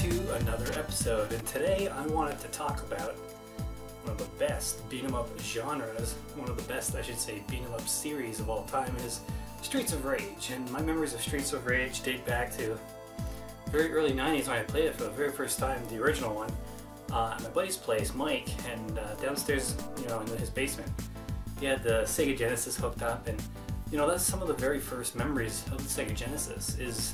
to another episode, and today I wanted to talk about one of the best beat-em-up genres, one of the best, I should say, beat-em-up series of all time is Streets of Rage. And my memories of Streets of Rage date back to very early 90s when I played it for the very first time, the original one, at my buddy's place, Mike, and downstairs, in his basement. He had the Sega Genesis hooked up, and that's some of the very first memories of the Sega Genesis is,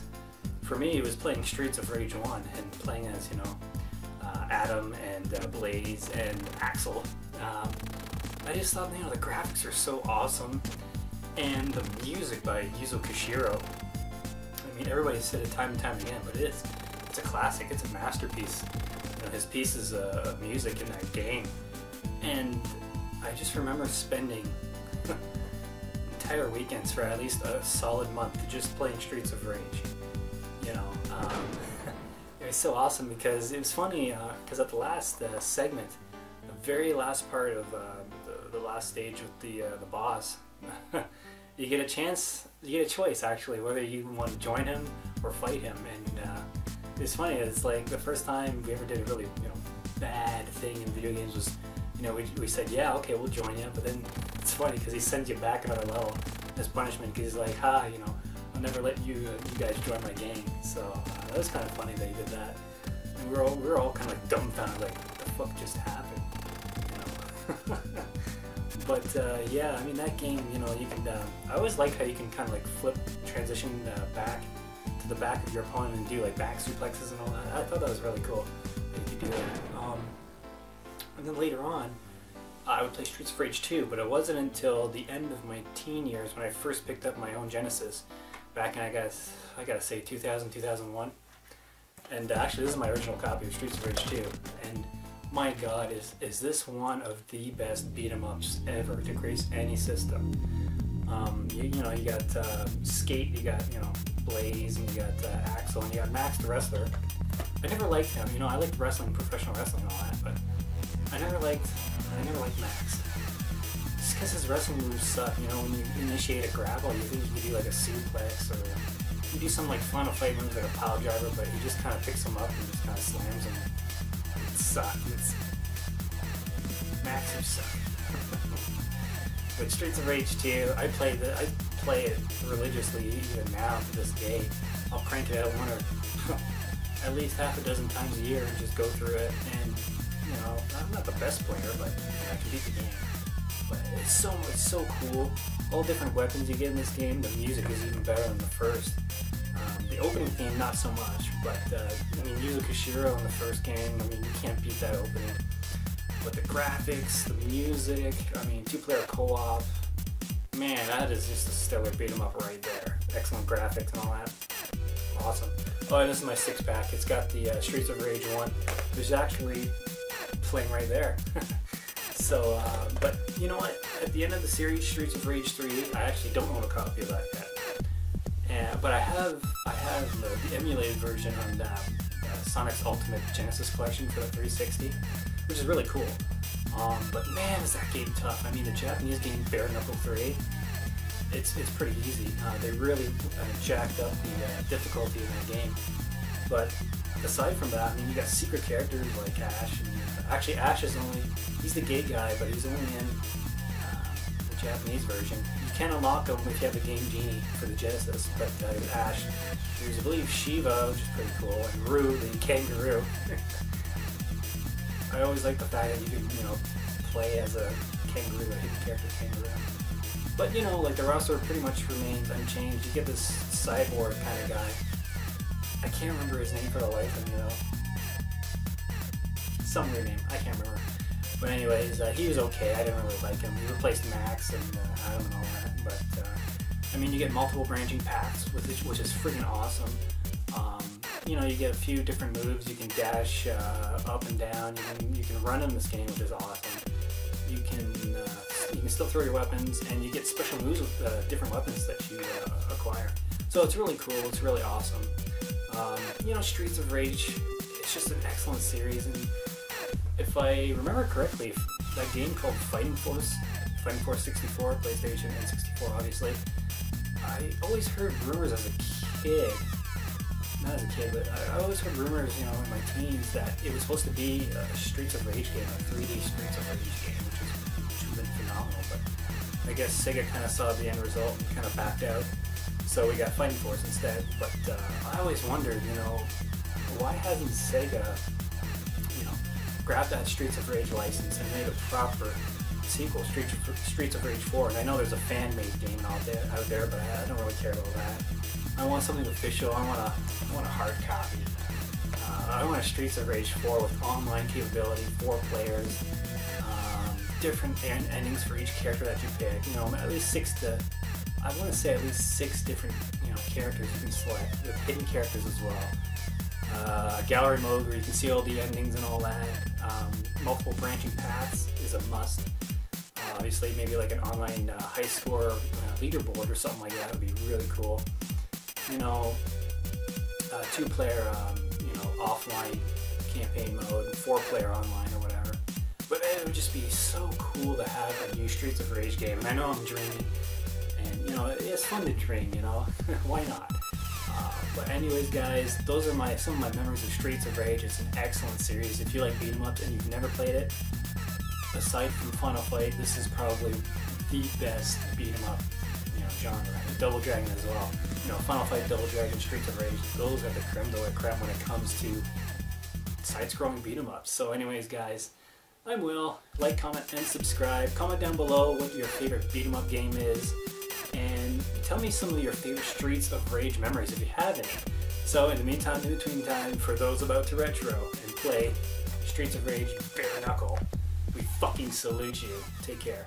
for me, it was playing Streets of Rage 1 and playing as, Adam and Blaze and Axel. I just thought, the graphics are so awesome, and the music by Yuzo Koshiro. I mean, everybody said it time and time again, but it's a classic. It's a masterpiece. His pieces of music in that game, and I just remember spending entire weekends for at least a solid month just playing Streets of Rage. It was so awesome because it was funny because at the last segment, the very last part of the last stage with the boss, you get a choice actually whether you want to join him or fight him. And it's funny, it's like the first time we ever did a really bad thing in video games was we said, yeah, okay, we'll join you, but then it's funny because he sends you back another level as punishment because he's like, I'll never let you guys join my gang. So that was kind of funny that he did that. And we were all kind of like dumbfounded, like, what the fuck just happened? But yeah, I mean, that game, you can, I always like how you can kind of like transition back to the back of your opponent and do like back suplexes and all that. I thought that was really cool that you could do that. And then later on, I would play Streets of Rage 2, but it wasn't until the end of my teen years when I first picked up my own Genesis, back in, I gotta say, 2000, 2001. And actually, this is my original copy of Streets of Rage 2, and my god, is this one of the best beat-em-ups ever to grace any system. You got Skate, you got, Blaze, and you got Axel, and you got Max the Wrestler. I never liked him, I liked wrestling, professional wrestling and all that, but I never liked Max. Just because his wrestling moves suck, when you initiate a grapple, you think you can do like a suplex, or you do some like final fight moves like a pile driver, but he just kind of picks him up and just kind of slams him. It sucks. Max, you suck. But Streets of Rage 2, I play it religiously even now to this day. I'll crank it out one or at least half a dozen times a year and just go through it. And I'm not the best player, but I can beat the game. But it's so cool. All different weapons you get in this game. The music is even better than the first. The opening theme, not so much, but Yuzo Koshiro in the first game, you can't beat that opening. But the graphics, the music, two-player co-op, man, that is just a stellar beat-em-up right there. Excellent graphics and all that. Awesome. Oh, and this is my six-pack. It's got the Streets of Rage 1. There's actually playing right there. So, but you know what? At the end of the series, Streets of Rage 3, I actually don't own a copy of that yet. But I have the emulated version on Sonic's Ultimate Genesis Collection for the 360, which is really cool. But man, is that game tough. The Japanese game Bare Knuckle 3, it's pretty easy. They really jacked up the difficulty in that game. But aside from that, you got secret characters like Ash, and actually Ash is he's the gate guy, but he's only in the Japanese version. You can unlock him if you have a Game Genie for the Genesis, but Ash, there's, I believe, Shiva, which is pretty cool, and Roo, the kangaroo. I always like the fact that you can, play as a kangaroo, a hidden character kangaroo. But, the roster pretty much remains unchanged. You get this cyborg kind of guy. I can't remember his name for the life of me, some weird name, I can't remember. But anyways, he was okay. I didn't really like him. He replaced Max and Adam and all that. But you get multiple branching paths, which is freaking awesome. You get a few different moves. You can dash up and down. You can run in this game, which is awesome. You can still throw your weapons, and you get special moves with different weapons that you acquire. So it's really cool. It's really awesome. Streets of Rage, it's just an excellent series, and if I remember correctly, that game called Fighting Force 64, PlayStation and 64 obviously, I always heard rumors as a kid not as a kid, but I always heard rumors, you know, in my teens that it was supposed to be a Streets of Rage game, a 3D Streets of Rage game, which would have been phenomenal. But I guess Sega kind of saw the end result and kind of backed out, so we got Fighting Force instead. But I always wondered, you know, why hasn't Sega, you know, grabbed that Streets of Rage license and made a proper sequel, Streets of Rage 4? And I know there's a fan-made game out there, but I don't really care about that. I want something official. I want a hard copy. I want a Streets of Rage 4 with online capability, 4 players, different endings for each character that you pick. You know, at least 6 to, I want to say at least 6 different, you know, characters you can select, with hidden characters as well. Gallery mode where you can see all the endings and all that. Multiple branching paths is a must. Obviously, maybe like an online high score leaderboard or something like that would be really cool. You know, 2-player, you know, offline campaign mode, 4-player online or whatever. But it would just be so cool to have a new Streets of Rage game. And I know I'm dreaming, and you know, it's fun to dream. You know, why not? But anyways, guys, those are some of my memories of Streets of Rage. It's an excellent series. If you like beat 'em ups and you've never played it, aside from Final Fight, this is probably the best beat 'em up, you know, genre. And Double Dragon as well. You know, Final Fight, Double Dragon, Streets of Rage, those are the creme de la creme when it comes to side-scrolling beat 'em ups. So anyways, guys, I'm Will. Like, comment, and subscribe. Comment down below what your favorite beat 'em up game is, and tell me some of your favorite Streets of Rage memories if you have any. So in the meantime, in between time, for those about to retro and play Streets of Rage bare knuckle, we fucking salute you. Take care.